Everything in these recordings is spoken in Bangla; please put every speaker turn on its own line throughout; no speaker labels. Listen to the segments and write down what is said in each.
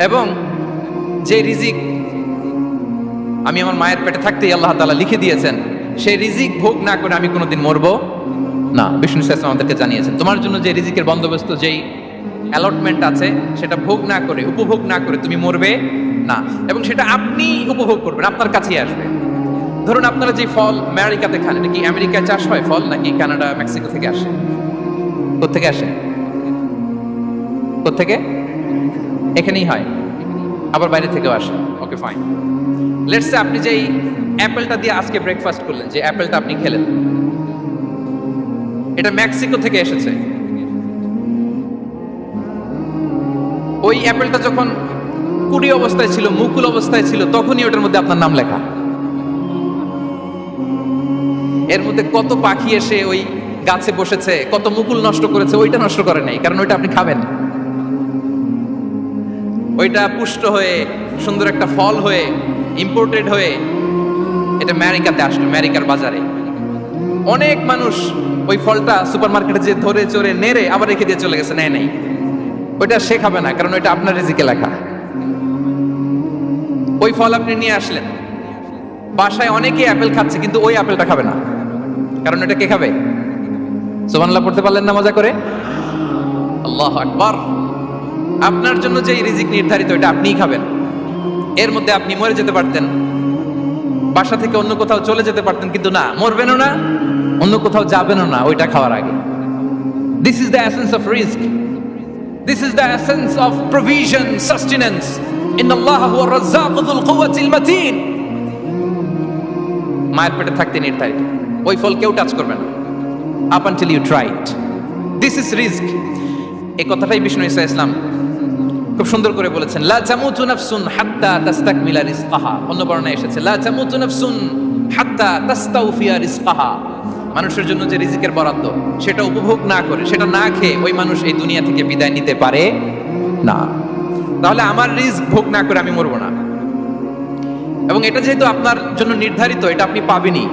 এবং যে রিজিক আমি আমার মায়ের পেটে থাকতেই আল্লাহ তাআলা লিখে দিয়েছেন, সেই রিজিক ভোগ না করে আমি কোনোদিন মরবো না। বিষ্ণু ইসলাম আমাদেরকে জানিয়েছেন তোমার জন্য যে রিজিকের বন্দোবস্ত, যেই অ্যালটমেন্ট আছে, সেটা ভোগ না করে, উপভোগ না করে তুমি মরবে না, এবং সেটা আপনি উপভোগ করবেন, আপনার কাছেই আসবে। ধরুন আপনারা যে ফল আমেরিকাতে খান, এটা কি আমেরিকায় চাষ হয় ফল, নাকি কানাডা মেক্সিকো থেকে আসে? কোত্থেকে আসে? কোত্থেকে? এখানেই হয়, আবার বাইরে থেকেও আসে। Okay fine. লেটস সে আপনি যেই অ্যাপেলটা দিয়ে আজকে ব্রেকফাস্ট করলেন, যে অ্যাপেলটা আপনি খেলেন, এটা মেক্সিকো থেকে এসেছে। ওই অ্যাপেলটা যখন কুড়ি অবস্থায় ছিল, মুকুল অবস্থায় ছিল, তখনই ওটার মধ্যে আপনার নাম লেখা। এর মধ্যে কত পাখি এসে ওই গাছে বসেছে, কত মুকুল নষ্ট করেছে, ওইটা নষ্ট করে নাই, কারণ ওইটা আপনি খাবেন। ওইটা পুষ্ট হয়ে সুন্দর একটা ফল হয়ে ইম্পোর্টেড হয়ে এটা আমেরিকাতে আসলো, আমেরিকার বাজারে। অনেক মানুষ ওই ফলটা সুপার মার্কেটে যে ধরে চড়ে নেড়ে আবার রেখে দিয়ে চলে গেছে, নেয় নাই। ওইটা সে খাবে না, কারণ ওইটা আপনার রিজিকে লেখা। ওই ফল আপনি নিয়ে আসলেন, বাসায় অনেকে অ্যাপেল খাচ্ছে, কিন্তু ওই অ্যাপেলটা খাবে না, কারণ এটা কে খাবে? সুবহানাল্লাহ পড়তে পারলেন না মজা করে? আল্লাহু আকবার। আপনার জন্য যে রিজিক নির্ধারিত, এটা আপনিই খাবেন। এর মধ্যে আপনি মরে যেতে পারতেন, বাসা থেকে অন্য কোথাও চলে যেতে পারতেন, কিন্তু না, মরবেনও না, অন্য কোথাও যাবেনও না ওইটা খাওয়ার আগে। This is the essence of risk, this is the essence of provision, sustenance. ইন্নাল্লাহা হুয়া রাজ্জাকু যুল কুওয়াতিল মাতিন। মায়ের পেটে থাকতে নির্ধারিত, ওই ফল কেউ টাচ করবে না up until you try it. This is risk. এই কথাটাই বিষ্ণু ঈসা ইসলাম খুব সুন্দর করে বলেছেন, লা তামুতু নাফসুন হাত্তা তাস্তাকমিলা রিজকাহা। অন্য বর্ণনায় এসেছে লা তামুতু নাফসুন হাত্তা তাস্তাউফিয়া রিজকাহা। মানুষের জন্য যে রিজিকের বরাদ্দ, সেটা উপভোগ না করে, সেটা না খেয়ে ওই মানুষ এই দুনিয়া থেকে বিদায় নিতে পারে না। তাহলে আমার রিস্ক ভোগ না করে আমি মরবো না, এবং এটা যেহেতু আপনার জন্য নির্ধারিত, এটা আপনি পাবেনই।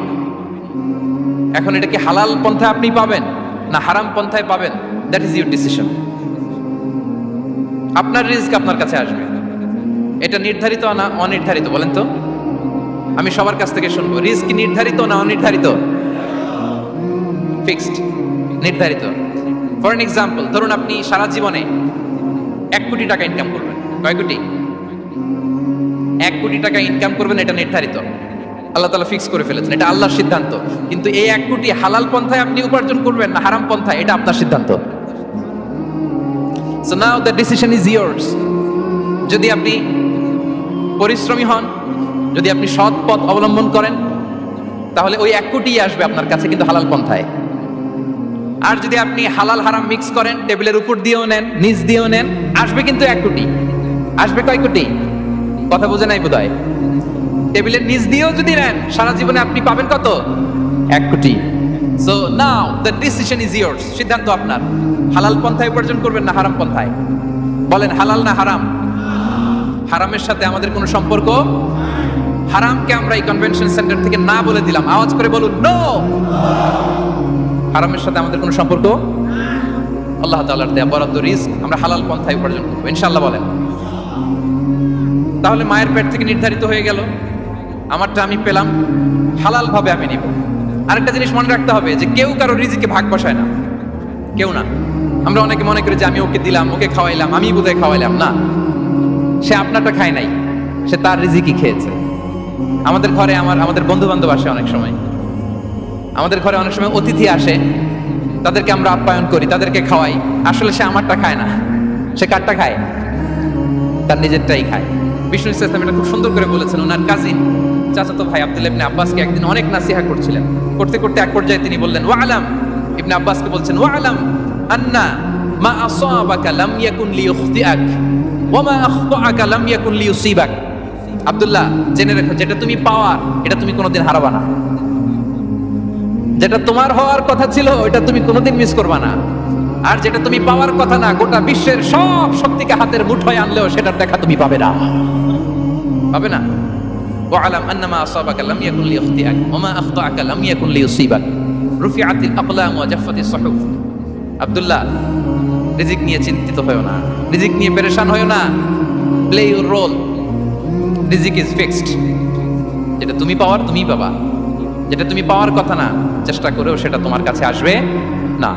এখন এটা কি হালাল পন্থায় আপনি পাবেন না হারাম পন্থায় পাবেন, দ্যাট ইজ ইউর ডিসিশন। আপনার রিস্ক আপনার কাছে আসবে। এটা নির্ধারিত না অনির্ধারিত বলেন তো? আমি সবার কাছ থেকে শুনবো, রিস্ক নির্ধারিত না অনির্ধারিত? ফিক্সড, নির্ধারিত। ফর এন এক্সাম্পল, ধরুন আপনি সারা জীবনে 1 কোটি টাকা ইনকাম করবেন। কয় কোটি? 1 কোটি টাকা ইনকাম করবেন, এটা নির্ধারিত, আল্লাহ তাআলা ফিক্স করে ফেলেছেন, এটা আল্লাহর সিদ্ধান্ত। কিন্তু এই 1 কোটি হালাল পন্থায় আপনি উপার্জন করবেন না হারাম পন্থায়, এটা আপনার সিদ্ধান্ত। So now the decision is yours. যদি আপনি পরিশ্রমী হন, যদি আপনি সৎ পথ অবলম্বন করেন, তাহলে ওই 1 কোটি আসবে আপনার কাছে, কিন্তু হালাল পন্থায়। আর যদি আপনি হালাল হারাম মিক্স করেন, টেবিলের উপর দিয়েও নেন, নিচ দিয়েও নেন, আসবে কিন্তু 1 কোটি। আসবে কয় কোটি? কথা বোঝে নাই বোধহয়। টেবিলের নিচ দিয়েও যদি নেন, সারা জীবনে আপনি পাবেন কত? 1 কোটি। So now the decision is years. সিদ্ধান্ত আপনার। হালাল পন্থায় উপার্জন করবেন না হারাম পন্থায়? বলেন হালাল না হারাম? হারামের সাথে আমাদের কোনো সম্পর্ক? হারামকে আমরা এই কনভেনশন সেন্টার থেকে না বলে দিলাম, আওয়াজ করে বলুন নো। হারামের সাথে আমাদের কোনো সম্পর্ক? আল্লাহ তাআলার দেয়া বরাদ্দ রিস্ক আমরা হালাল পন্থায় উপার্জন করবো ইনশাআল্লাহ। বলেন। তাহলে মায়ের পেট থেকে নির্ধারিত হয়ে গেল, আমারটা আমি পেলাম, হালাল ভাবে আমি নিব। আরেকটা জিনিস মনে রাখতে হবে যে কেউ কারো রিজিকে ভাগ বসায় না, কেউ না। আমরা অনেকে মনে করি যে আমি ওকে দিলাম, ওকে খাওয়াইলাম, আমি বোধহয় খাওয়াইলাম। না, সে আপনারটা খায় নাই, সে তার রিজিকই খেয়েছে। আমাদের ঘরে আমাদের বন্ধু বান্ধব আসে অনেক সময়, আমাদের ঘরে অনেক সময় অতিথি আসে, তাদেরকে আমরা আপ্যায়ন করি, তাদেরকে খাওয়াই। আসলে সে আমারটা খায় না, সে কারটা খায়? তার নিজেরটাই খায়। বিষ্ণু ইসলাম এটা খুব সুন্দর করে বলেছেন। ওনার কাজিন চাচাতো ভাই আব্দুল্লাহ ইবনে আব্বাসকে একদিন অনেক নাসিহা করছিলেন। করতে করতে এক পর্যায়ে তিনি বললেন, ওয়া আলাম, ইবনে আব্বাসকে বলছেন, ওয়া আলাম আন্না মা আসাবাকা লাম ইয়াকুন লিইখতিআক ওয়া মা আখতাআকা লাম ইয়াকুন লিইউসিবাক। আব্দুল্লাহ, জেনে রাখো, যেটা তুমি পাওয়ার এটা তুমি কোনোদিন হারাবা না। যেটা তোমার হওয়ার কথা ছিল ওটা তুমি কোনোদিন মিস করবা না। আর যেটা তুমি পাওয়ার কথা না, গোটা বিশ্বের সব শক্তিকে হাতের মুঠোয় আনলেও সেটার দেখা তুমি পাবে না, পাবে না। ওয়ালাম আন্নামা আসাবাকা লাম ইয়াকুন লিইখতিআক ওয়া মা আখতাআকা লাম ইয়াকুন লিইউসিবাক রুফিআতিল আকলাম ওয়া জাফফাতিস সুহুফ। আব্দুল্লাহ, রিজিক নিয়ে চিন্তিত হয়েও না, রিজিক নিয়ে পেরেশান হয়েও না। প্লে ইউর রোল, রিজিক ইজ ফিক্সড। যেটা তুমি পাওয়ার তুমিই পাবা, যেটা তুমি পাওয়ার কথা না চেষ্টা করেও সেটা তোমার কাছে আসবে না।